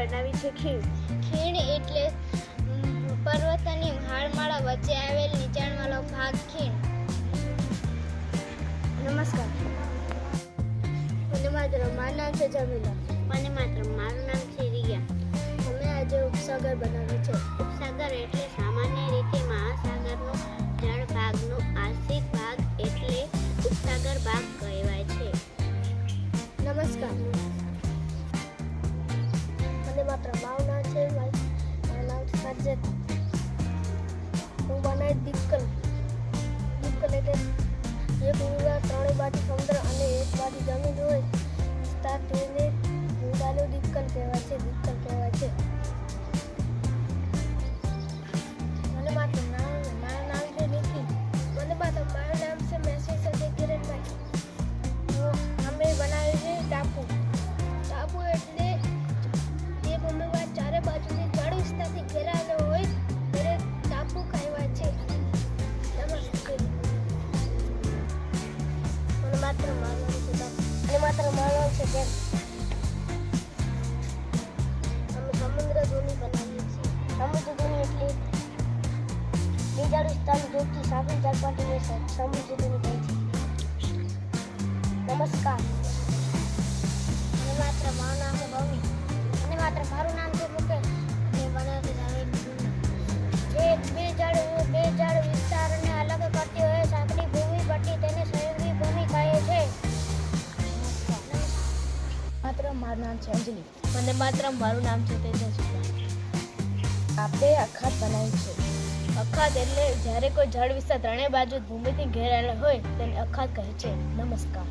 બનાવી છે ખીણ? ખીણ એટલે પર્વતની હારમાળા વચ્ચે આવેલ નીચાણવાળો ભાગ ખીણ. નમસ્કાર. મારું નામ છે જમીલા. મારું નામ છે રિયા. અમે આજે ઉપસાગર બનાવ્યું છે. ઉપસાગર એટલે સામાન્ય રીતે મહાસાગરનો જળ ભાગનો આંશિક ભાગ એટલે ઉપસાગર ભાગ કહેવાય છે. નમસ્કાર. મારું નામ છે સાજેદ. હું બનાવી દીપકલ. દીપકલ એટલે એક ઊંડા ત્રણેય બાજુ સમુદ્ર અને એક બાજુ જમીન હોય ત્યાં તેને ઊંડાનું દીપકલ કહેવાય છે. મારું નામ છે નિખિલ. મારું નામ છે મેસી સજે કિરણભાઈ. અમે બનાવ્યું છે ટાપુ. ટાપુ એટલે જે ભૂમિમાં ચારે બાજુથી જળ વિસ્તારથી ઘેરાયેલો હોય તેને ટાપુ કહેવાય છે. નમસ્તે. મારું નામ છે બેન. અમે સમુદ્ર ધૂની બનાવીએ છીએ. સમુદ્ર ધૂની એટલે બીજા વિસ્તારની જોગથી સાંકળી ચાલપાટીને સમુદ્ર ધૂની કહે છે. નમસ્કાર. મારું નામ છે ભવિ. મારું નામ છે મુકેશ. જે બે જળ વિસ્તારને અલગ કરતી હોય સાંકડી ભૂમિ પટ્ટી તેને સંયોગી ભૂમિ કહે છે. મારું નામ છે અંજલિ. મારું નામ છે તેજસ્વી. આપણે અખાત બનાવી છે. અખાત એટલે જ્યારે કોઈ જળ વિસ્તાર ત્રણેય બાજુ ભૂમિથી ઘેરાયેલો હોય તેને અખાત કહે છે. નમસ્કાર.